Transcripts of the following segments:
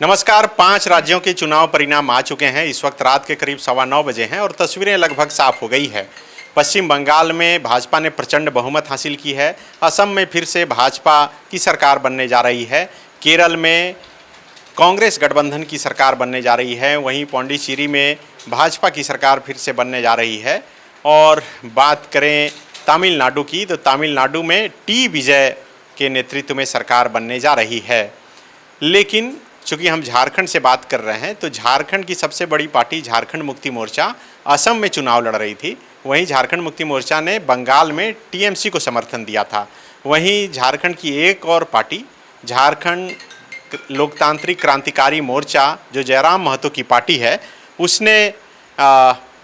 नमस्कार। 5 राज्यों के चुनाव परिणाम आ चुके हैं। इस वक्त रात के करीब 9:15 बजे हैं और तस्वीरें लगभग साफ हो गई है। पश्चिम बंगाल में भाजपा ने प्रचंड बहुमत हासिल की है। असम में फिर से भाजपा की सरकार बनने जा रही है। केरल में कांग्रेस गठबंधन की सरकार बनने जा रही है। वहीं पौंडीचेरी में भाजपा की सरकार फिर से बनने जा रही है। और बात करें तमिलनाडु की, तो तमिलनाडु में टी विजय के नेतृत्व में सरकार बनने जा रही है। लेकिन चूँकि हम झारखंड से बात कर रहे हैं, तो झारखंड की सबसे बड़ी पार्टी झारखंड मुक्ति मोर्चा असम में चुनाव लड़ रही थी। वहीं झारखंड मुक्ति मोर्चा ने बंगाल में टीएमसी को समर्थन दिया था। वहीं झारखंड की एक और पार्टी झारखंड लोकतांत्रिक क्रांतिकारी मोर्चा, जो जयराम महतो की पार्टी है, उसने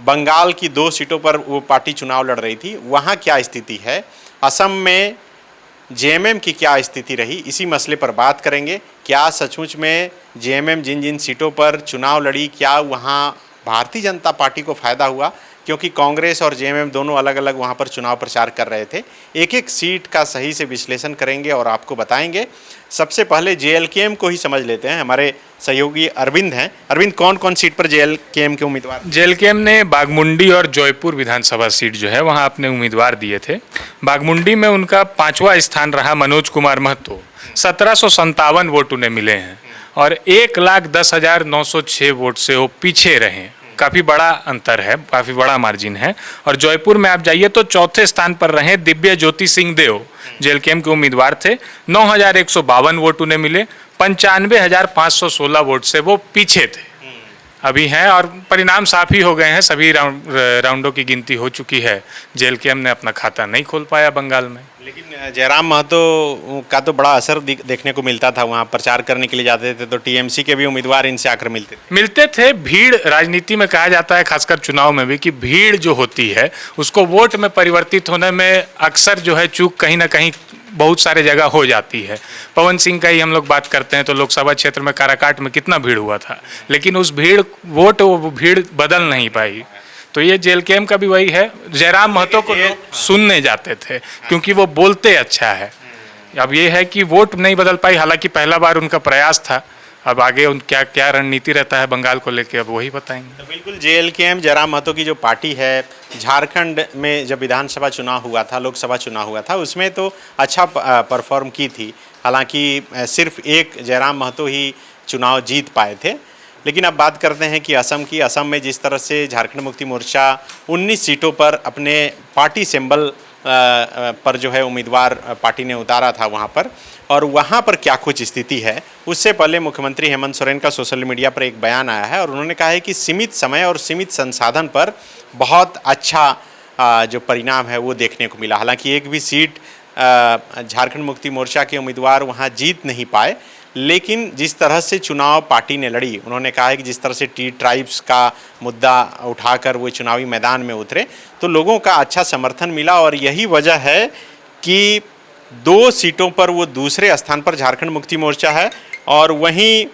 बंगाल की 2 सीटों पर वो पार्टी चुनाव लड़ रही थी। वहाँ क्या स्थिति है, असम में जेएमएम की क्या स्थिति रही, इसी मसले पर बात करेंगे। क्या सचमुच में जेएमएम जिन जिन सीटों पर चुनाव लड़ी, क्या वहाँ भारतीय जनता पार्टी को फ़ायदा हुआ, क्योंकि कांग्रेस और जेएमएम दोनों अलग अलग वहाँ पर चुनाव प्रचार कर रहे थे। एक एक सीट का सही से विश्लेषण करेंगे और आपको बताएंगे। सबसे पहले जेएलकेएम को ही समझ लेते हैं। हमारे सहयोगी अरविंद हैं। अरविंद, कौन कौन सीट पर जेएलकेएम के उम्मीदवार? जेएलकेएम ने बागमुंडी और जौनपुर विधानसभा सीट जो है वहाँ अपने उम्मीदवार दिए थे। बागमुंडी में उनका 5वां स्थान रहा मनोज कुमार महतो। 1757 वोट उन्हें मिले हैं और 1,10,906 वोट से वो पीछे रहे। काफ़ी बड़ा अंतर है, काफ़ी बड़ा मार्जिन है। और जौनपुर में आप जाइए तो 4थे स्थान पर रहे दिव्य ज्योति सिंह देव, जेएलकेएम के उम्मीदवार थे। 9,152 वोट उन्हें मिले। 95,516 वोट से वो पीछे थे अभी हैं। और परिणाम साफ ही हो गए हैं। सभी राउंडों की गिनती हो चुकी है। जेएलकेएम ने अपना खाता नहीं खोल पाया बंगाल में। लेकिन जयराम महतो का तो बड़ा असर देखने को मिलता था। वहाँ प्रचार करने के लिए जाते थे तो टीएमसी के भी उम्मीदवार इनसे आकर मिलते थे। भीड़ राजनीति में कहा जाता है, खासकर चुनाव में भी, कि भीड़ जो होती है उसको वोट में परिवर्तित होने में अक्सर जो है चूक कहीं ना कहीं बहुत सारे जगह हो जाती है। पवन सिंह का ही हम लोग बात करते हैं तो लोकसभा क्षेत्र में काराकाट में कितना भीड़ हुआ था, लेकिन उस वो भीड़ बदल नहीं पाई। तो ये जेएलकेएम का भी वही है। जयराम महतो को लोग सुनने जाते थे क्योंकि वो बोलते अच्छा है। अब ये है कि वोट नहीं बदल पाई, हालांकि पहला बार उनका प्रयास था। अब आगे क्या क्या रणनीति रहता है बंगाल को लेकर, अब वही बताएंगे। तो बिल्कुल, जेएलकेएम जयराम महतो की जो पार्टी है, झारखंड में जब विधानसभा चुनाव हुआ था, लोकसभा चुनाव हुआ था, उसमें तो अच्छा परफॉर्म की थी। हालांकि सिर्फ एक जयराम महतो ही चुनाव जीत पाए थे। लेकिन अब बात करते हैं कि असम की। असम में जिस तरह से झारखंड मुक्ति मोर्चा 19 सीटों पर अपने पार्टी सिंबल पर जो है उम्मीदवार पार्टी ने उतारा था वहाँ पर, और वहाँ पर क्या कुछ स्थिति है, उससे पहले मुख्यमंत्री हेमंत सोरेन का सोशल मीडिया पर एक बयान आया है और उन्होंने कहा है कि सीमित समय और सीमित संसाधन पर बहुत अच्छा जो परिणाम है वो देखने को मिला। हालांकि एक भी सीट झारखंड मुक्ति मोर्चा के उम्मीदवार वहाँ जीत नहीं पाए, लेकिन जिस तरह से चुनाव पार्टी ने लड़ी, उन्होंने कहा है कि जिस तरह से टी ट्राइब्स का मुद्दा उठाकर वो चुनावी मैदान में उतरे तो लोगों का अच्छा समर्थन मिला। और यही वजह है कि 2 सीटों पर वो दूसरे स्थान पर झारखंड मुक्ति मोर्चा है। और वहीं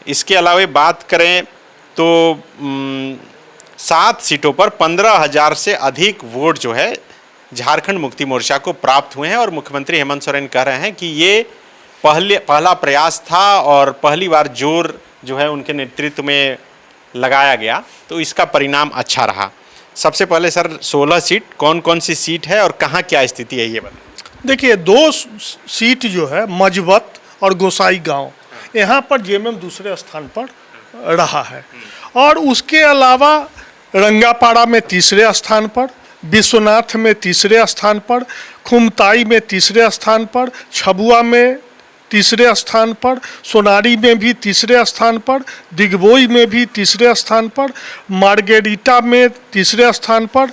इसके अलावा बात करें तो 7 सीटों पर 15,000 से अधिक वोट जो है झारखंड मुक्ति मोर्चा को प्राप्त हुए हैं। और मुख्यमंत्री हेमंत सोरेन कह रहे हैं कि ये पहला प्रयास था और पहली बार जोर जो है उनके नेतृत्व में लगाया गया, तो इसका परिणाम अच्छा रहा। सबसे पहले सर, 16 सीट कौन कौन सी सीट है और कहाँ क्या स्थिति है ये बताएं। देखिए, 2 सीट जो है मजबत और गोसाई गांव, यहाँ पर जेएमएम दूसरे स्थान पर रहा है। और उसके अलावा रंगापाड़ा में तीसरे स्थान पर, विश्वनाथ में तीसरे स्थान पर, खुमताई में तीसरे स्थान पर, छबुआ में तीसरे स्थान पर, सोनारी में भी तीसरे स्थान पर, दिगबोई में भी तीसरे स्थान पर, मार्गेरिटा में तीसरे स्थान पर,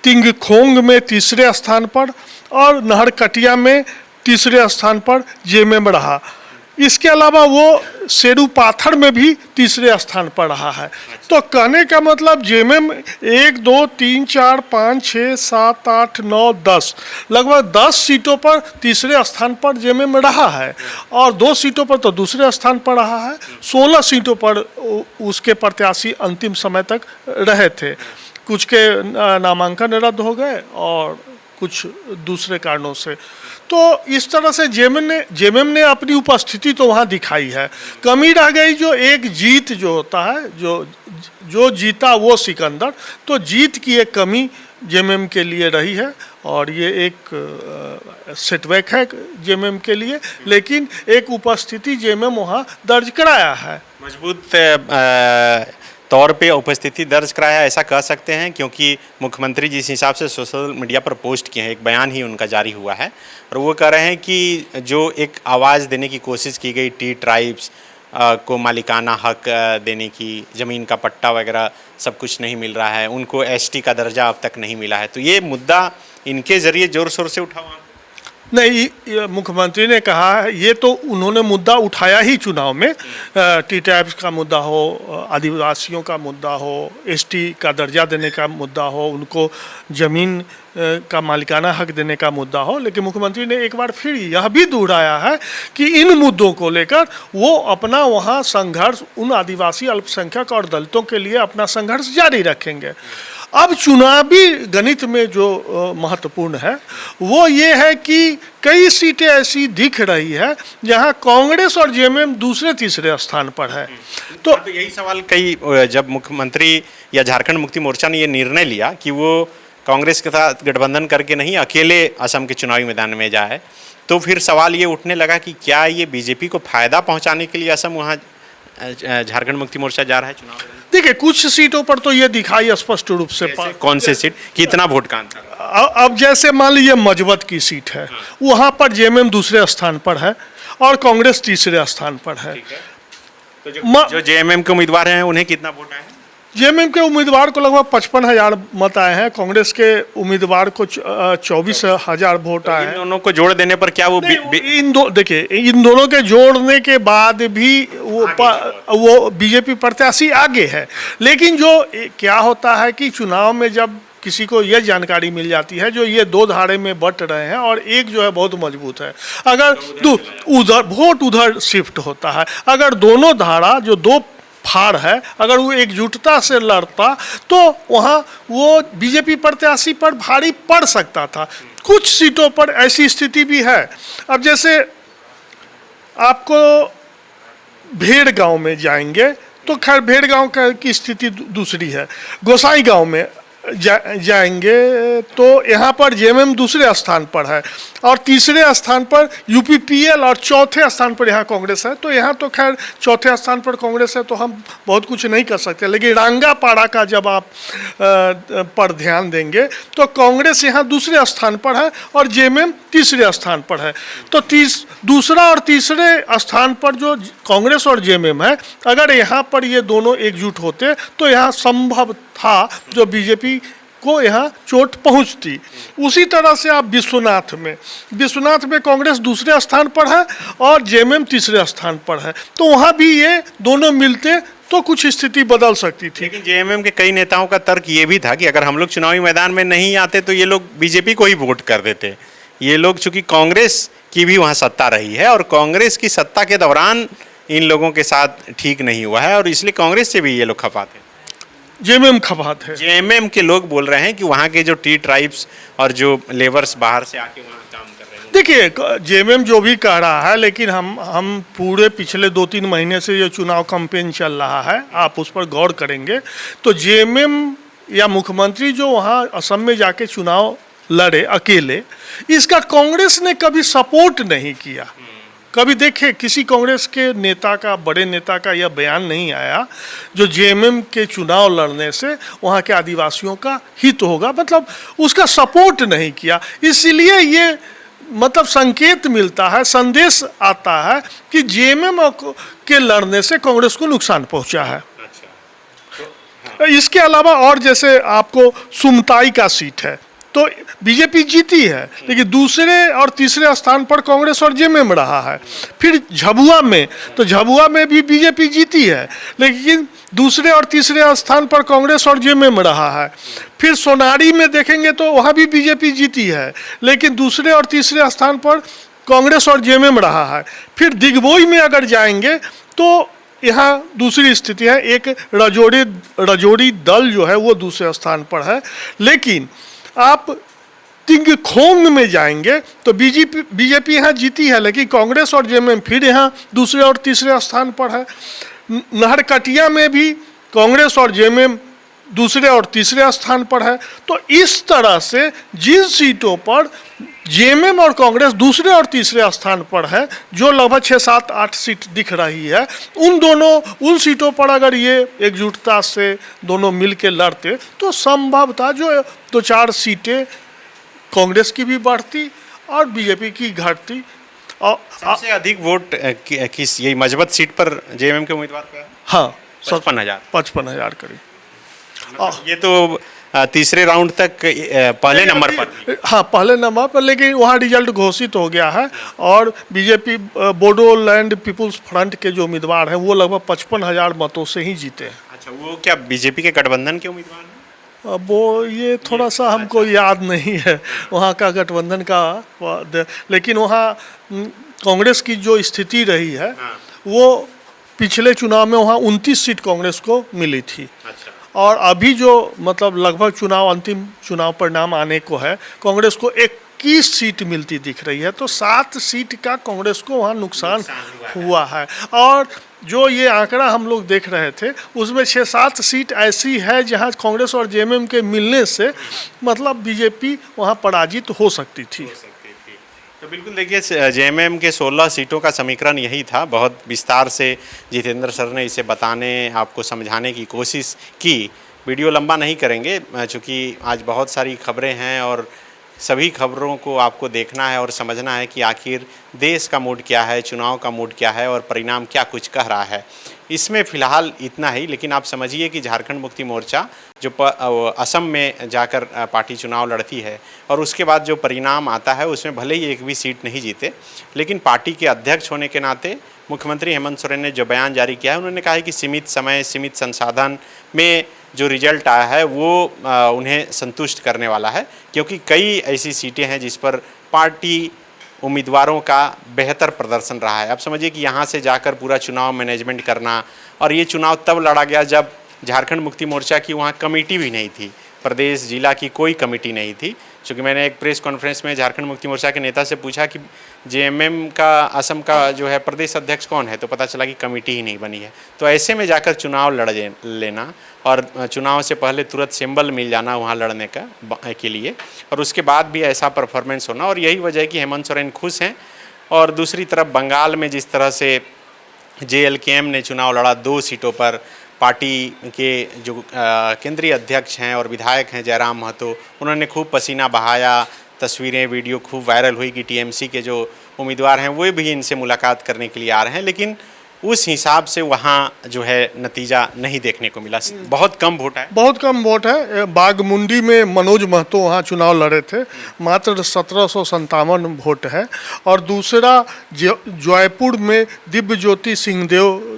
तिंगखोंग में तीसरे स्थान पर और नहरकटिया में तीसरे स्थान पर जेएमएम रहा। इसके अलावा वो सेरूपाथर में भी तीसरे स्थान पर रहा है। तो कहने का मतलब जेएमएम 1, 2, 3, 4, 5, 6, 7, 8, 9, 10 लगभग 10 सीटों पर तीसरे स्थान पर जेएमएम रहा है और 2 सीटों पर तो दूसरे स्थान पर रहा है। 16 सीटों पर उसके प्रत्याशी अंतिम समय तक रहे थे। कुछ के नामांकन रद्द हो गए और कुछ दूसरे कारणों से। तो इस तरह से जेएमएम ने अपनी उपस्थिति तो वहाँ दिखाई है। कमी रह गई जो एक जीत जो होता है, जो जीता वो सिकंदर, तो जीत की एक कमी जेएमएम के लिए रही है और ये एक सेटबैक है जेएमएम के लिए, लेकिन एक उपस्थिति जेएमएम वहाँ दर्ज कराया है। मजबूत तौर पे उपस्थिति दर्ज कराया ऐसा कह सकते हैं, क्योंकि मुख्यमंत्री जिस हिसाब से सोशल मीडिया पर पोस्ट किए हैं, एक बयान ही उनका जारी हुआ है और वो कह रहे हैं कि जो एक आवाज़ देने की कोशिश की गई टी ट्राइब्स को मालिकाना हक देने की, ज़मीन का पट्टा वगैरह सब कुछ नहीं मिल रहा है, उनको एसटी का दर्जा अब तक नहीं मिला है, तो ये मुद्दा इनके ज़रिए ज़ोर शोर से उठा हुआ नहीं। मुख्यमंत्री ने कहा है, ये तो उन्होंने मुद्दा उठाया ही चुनाव में, टी टाइप्स का मुद्दा हो, आदिवासियों का मुद्दा हो, एसटी का दर्जा देने का मुद्दा हो, उनको ज़मीन का मालिकाना हक देने का मुद्दा हो, लेकिन मुख्यमंत्री ने एक बार फिर यह भी दोहराया है कि इन मुद्दों को लेकर वो अपना वहाँ संघर्ष, उन आदिवासी अल्पसंख्यक और दलितों के लिए अपना संघर्ष जारी रखेंगे। अब चुनावी गणित में जो महत्वपूर्ण है वो ये है कि कई सीटें ऐसी दिख रही है जहां कांग्रेस और जेएमएम दूसरे तीसरे स्थान पर है। तो यही सवाल कई, जब मुख्यमंत्री या झारखंड मुक्ति मोर्चा ने ये निर्णय लिया कि वो कांग्रेस के साथ गठबंधन करके नहीं अकेले असम के चुनावी मैदान में जाए, तो फिर सवाल ये उठने लगा कि क्या ये बीजेपी को फायदा पहुंचाने के लिए असम वहाँ झारखंड मुक्ति मोर्चा जा रहा है चुनाव? देखिए, कुछ सीटों पर तो ये दिखाई स्पष्ट रूप से। कौन से सीट, कितना वोट का अंतर? अब जैसे मान लीजिए मजबत की सीट है, वहाँ पर जेएमएम दूसरे स्थान पर है और कांग्रेस तीसरे स्थान पर है। तो जो जेएमएम के उम्मीदवार हैं उन्हें कितना वोट आया? जेएमएम के उम्मीदवार को लगभग 55,000 मत आए हैं, कांग्रेस के उम्मीदवार को 24,000 वोट आए हैं। इन दोनों को जोड़ देने पर क्या वो देखिए, इन दोनों के जोड़ने के बाद भी वो बीजेपी प्रत्याशी आगे है। लेकिन जो क्या होता है कि चुनाव में जब किसी को यह जानकारी मिल जाती है जो ये दो धारे में बट रहे हैं और एक जो है बहुत मजबूत है, अगर उधर वोट उधर शिफ्ट होता है, अगर दोनों धारा जो दो फाड़ है अगर वो एकजुटता से लड़ता तो वहाँ वो बीजेपी प्रत्याशी पर भारी पड़ सकता था। कुछ सीटों पर ऐसी स्थिति भी है। अब जैसे आपको भेड़ गांव में जाएंगे तो खैर भेड़ गांव की स्थिति दूसरी है। गोसाई गांव में जाएंगे तो यहाँ पर जेएमएम दूसरे स्थान पर है और तीसरे स्थान पर यूपीपीएल और चौथे स्थान पर यहाँ कांग्रेस है। तो यहाँ तो खैर चौथे स्थान पर कांग्रेस है तो हम बहुत कुछ नहीं कर सकते, लेकिन रांगापाड़ा का जब आप पर ध्यान देंगे तो कांग्रेस यहाँ दूसरे स्थान पर है और जेएमएम तीसरे स्थान पर है। तो दूसरा और तीसरे स्थान पर जो कांग्रेस और जेएमएम है, अगर यहाँ पर ये दोनों एकजुट होते तो यहाँ संभव था जो बीजेपी को यहाँ चोट पहुँचती। उसी तरह से आप विश्वनाथ में कांग्रेस दूसरे स्थान पर है और जेएमएम तीसरे स्थान पर है, तो वहाँ भी ये दोनों मिलते तो कुछ स्थिति बदल सकती थी। लेकिन जेएमएम के कई नेताओं का तर्क ये भी था कि अगर हम लोग चुनावी मैदान में नहीं आते तो ये लोग बीजेपी को ही वोट कर देते। ये लोग चूंकि कांग्रेस की भी वहाँ सत्ता रही है और कांग्रेस की सत्ता के दौरान इन लोगों के साथ ठीक नहीं हुआ है और इसलिए कांग्रेस से भी ये लोग खफा थे। जेएमएम खफात है। जेएमएम के लोग बोल रहे हैं कि वहाँ के जो टी ट्राइब्स और जो लेबर्स बाहर से आके वहाँ काम कर रहे हैं। देखिए, जेएमएम जो भी कह रहा है, लेकिन हम पूरे पिछले 2-3 महीने से ये चुनाव कैंपेन चल रहा है, आप उस पर गौर करेंगे तो जेएमएम या मुख्यमंत्री जो वहाँ असम में जाके चुनाव लड़े अकेले, इसका कांग्रेस ने कभी सपोर्ट नहीं किया। कभी देखे किसी कांग्रेस के नेता का, बड़े नेता का यह बयान नहीं आया जो जेएमएम के चुनाव लड़ने से वहाँ के आदिवासियों का हित होगा, मतलब उसका सपोर्ट नहीं किया। इसलिए ये मतलब संकेत मिलता है, संदेश आता है कि जेएमएम के लड़ने से कांग्रेस को नुकसान पहुँचा है। इसके अलावा और जैसे आपको सुमताई का सीट है तो बीजेपी जीती है, लेकिन दूसरे और तीसरे स्थान पर कांग्रेस और जेएमएम रहा है। फिर झाबुआ में भी बीजेपी जीती है, लेकिन दूसरे और तीसरे स्थान पर कांग्रेस और जेएमएम रहा है। फिर सोनारी में देखेंगे तो वहाँ भी बीजेपी जीती है, लेकिन दूसरे और तीसरे स्थान पर कांग्रेस और जेएमएम रहा है। फिर दिग्बोई में अगर जाएंगे तो यहाँ दूसरी स्थिति है, एक रजोड़ी दल जो है वो दूसरे स्थान पर है, लेकिन आप तिंगखोंग में जाएंगे तो बीजेपी यहाँ जीती है, लेकिन कांग्रेस और जेएमएम फिर यहाँ दूसरे और तीसरे स्थान पर है। नहरकटिया में भी कांग्रेस और जेएमएम दूसरे और तीसरे स्थान पर है। तो इस तरह से जिन सीटों पर जेएमएम और कांग्रेस दूसरे और तीसरे स्थान पर है, जो लगभग 6, 7, 8 सीट दिख रही है, उन सीटों पर अगर ये एकजुटता से दोनों मिल के लड़ते तो संभवतः जो 2-4 सीटें कांग्रेस की भी बढ़ती और बीजेपी की घटती। और सबसे अधिक वोट किस यही मजबूत सीट पर जेएमएम के उम्मीदवार का है? हाँ, 55,000 करीब। ये तो तीसरे राउंड तक पहले नंबर पर। हाँ, पहले नंबर पर, लेकिन वहाँ रिजल्ट घोषित हो गया है और बीजेपी बोडोलैंड पीपुल्स फ्रंट के जो उम्मीदवार हैं वो लगभग 55,000 मतों से ही जीते हैं। अच्छा, वो क्या बीजेपी के गठबंधन के उम्मीदवार हैं? अब वो ये थोड़ा सा हमको याद नहीं है वहाँ का गठबंधन का, लेकिन वहाँ कांग्रेस की जो स्थिति रही है वो पिछले चुनाव में वहाँ 29 सीट कांग्रेस को मिली थी। अच्छा। और अभी जो मतलब लगभग अंतिम चुनाव परिणाम आने को है, कांग्रेस को 21 सीट मिलती दिख रही है। तो 7 सीट का कांग्रेस को वहाँ नुकसान हुआ है। और जो ये आंकड़ा हम लोग देख रहे थे उसमें 6-7 सीट ऐसी है जहाँ कांग्रेस और जेएमएम के मिलने से मतलब बीजेपी वहाँ पराजित हो सकती थी। तो बिल्कुल देखिए, जेएमएम के 16 सीटों का समीकरण यही था। बहुत विस्तार से जितेंद्र सर ने इसे बताने, आपको समझाने की कोशिश की। वीडियो लंबा नहीं करेंगे चूँकि आज बहुत सारी खबरें हैं और सभी खबरों को आपको देखना है और समझना है कि आखिर देश का मूड क्या है, चुनाव का मूड क्या है और परिणाम क्या कुछ कह रहा है। इसमें फ़िलहाल इतना ही, लेकिन आप समझिए कि झारखंड मुक्ति मोर्चा जो असम में जाकर पार्टी चुनाव लड़ती है और उसके बाद जो परिणाम आता है उसमें भले ही एक भी सीट नहीं जीते, लेकिन पार्टी के अध्यक्ष होने के नाते मुख्यमंत्री हेमंत सोरेन ने जो बयान जारी किया है, उन्होंने कहा है कि सीमित समय, सीमित संसाधन में जो रिजल्ट आया है वो उन्हें संतुष्ट करने वाला है, क्योंकि कई ऐसी सीटें हैं जिस पर पार्टी उम्मीदवारों का बेहतर प्रदर्शन रहा है। अब समझिए कि यहाँ से जाकर पूरा चुनाव मैनेजमेंट करना, और ये चुनाव तब लड़ा गया जब झारखंड मुक्ति मोर्चा की वहाँ कमेटी भी नहीं थी, प्रदेश जिला की कोई कमेटी नहीं थी। क्योंकि मैंने एक प्रेस कॉन्फ्रेंस में झारखंड मुक्ति मोर्चा के नेता से पूछा कि जेएमएम का असम का जो है प्रदेश अध्यक्ष कौन है, तो पता चला कि कमेटी ही नहीं बनी है। तो ऐसे में जाकर चुनाव लड़ लेना और चुनाव से पहले तुरंत सिंबल मिल जाना वहाँ लड़ने का के लिए, और उसके बाद भी ऐसा परफॉर्मेंस होना, और यही वजह है कि हेमंत सोरेन खुश हैं। और दूसरी तरफ बंगाल में जिस तरह से जेएलकेएम ने चुनाव लड़ा 2 सीटों पर, पार्टी के जो केंद्रीय अध्यक्ष हैं और विधायक हैं जयराम महतो, उन्होंने खूब पसीना बहाया, तस्वीरें वीडियो खूब वायरल हुई कि टीएमसी के जो उम्मीदवार हैं वो भी इनसे मुलाकात करने के लिए आ रहे हैं, लेकिन उस हिसाब से वहाँ जो है नतीजा नहीं देखने को मिला। बहुत कम वोट है, बहुत कम वोट है। बागमुंडी में मनोज महतो वहाँ चुनाव लड़े थे, मात्र 1757 वोट है। और दूसरा जयपुर में दिव्य ज्योति सिंहदेव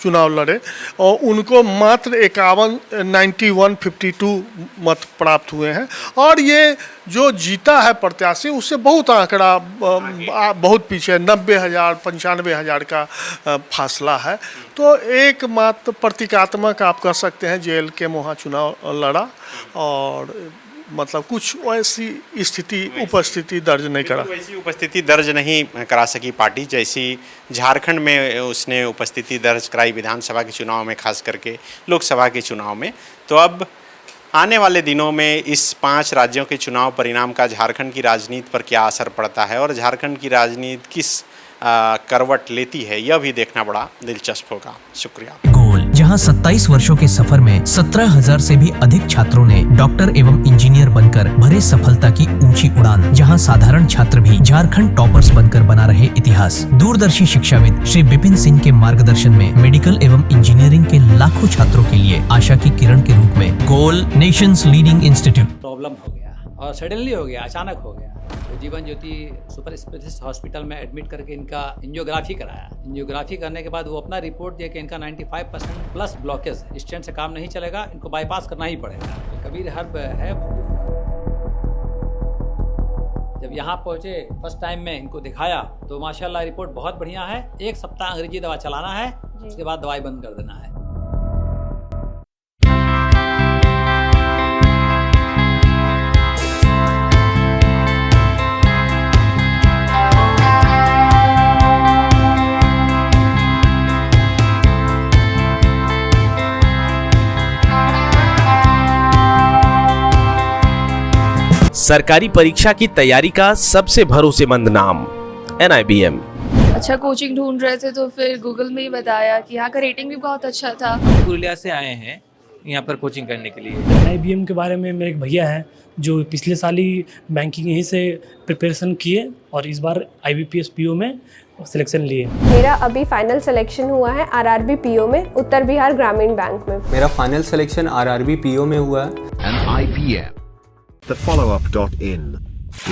चुनाव लड़े और उनको मात्र 51-52 मत प्राप्त हुए हैं। और ये जो जीता है प्रत्याशी उससे बहुत आंकड़ा बहुत पीछे 90,000 95,000 का फासला है। तो एक मात्र प्रतीकात्मक आप कह सकते हैं जेएलके वहाँ चुनाव लड़ा और मतलब कुछ ऐसी स्थिति उपस्थिति दर्ज नहीं करा, वैसी उपस्थिति दर्ज नहीं करा सकी पार्टी जैसी झारखंड में उसने उपस्थिति दर्ज कराई विधानसभा के चुनाव में, खास करके लोकसभा के चुनाव में। तो अब आने वाले दिनों में इस 5 राज्यों के चुनाव परिणाम का झारखंड की राजनीति पर क्या असर पड़ता है और झारखंड की राजनीति किस करवट लेती है, यह भी देखना बड़ा दिलचस्प होगा। शुक्रिया। गोल, जहां 27 वर्षों के सफर में 17,000 से भी अधिक छात्रों ने डॉक्टर एवं इंजीनियर बनकर भरे सफलता की ऊंची उड़ान, जहां साधारण छात्र भी झारखंड टॉपर्स बनकर बना रहे इतिहास। दूरदर्शी शिक्षाविद श्री विपिन सिंह के मार्गदर्शन में मेडिकल एवं इंजीनियरिंग के लाखों छात्रों के लिए आशा की किरण के रूप में गोल नेशंस लीडिंग इंस्टीट्यूट। प्रॉब्लम हो गया और सडनली हो गया, अचानक हो गया। तो Jeevan Jyoti super specialist hospital में एडमिट करके इनका एंजियोग्राफी कराया। एंजियोग्राफी करने के बाद वो अपना रिपोर्ट दिया कि इनका 95% प्लस ब्लॉकेज है, स्टेंट से काम नहीं चलेगा, इनको बाईपास करना ही पड़ेगा। तो कबीर हर्ब है। जब यहाँ पहुँचे फर्स्ट टाइम में इनको दिखाया तो माशाल्लाह रिपोर्ट बहुत बढ़िया है। 1 सप्ताह अंग्रेजी दवा चलाना है, उसके बाद दवाई बंद कर देना है। 1 सरकारी परीक्षा की तैयारी का सबसे भरोसेमंद नाम NIBM। अच्छा कोचिंग ढूंढ रहे थे तो फिर गूगल में ही बताया कि यहाँ का रेटिंग भी बहुत अच्छा था। पुरुलिया से आए हैं यहाँ पर कोचिंग करने के लिए। NIBM के बारे में मेरे एक भैया हैं जो पिछले साल ही बैंकिंग यहीं से प्रिपरेशन किए और इस बार IBPS PO में सिलेक्शन लिए। मेरा अभी फाइनल सिलेक्शन हुआ है RRB PO में, उत्तर बिहार ग्रामीण बैंक में। मेरा फाइनल सिलेक्शन RRB PO में हुआ है। NIBM, thefollowup.in,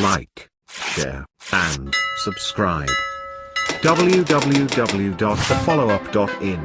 like, share and subscribe. www.thefollowup.in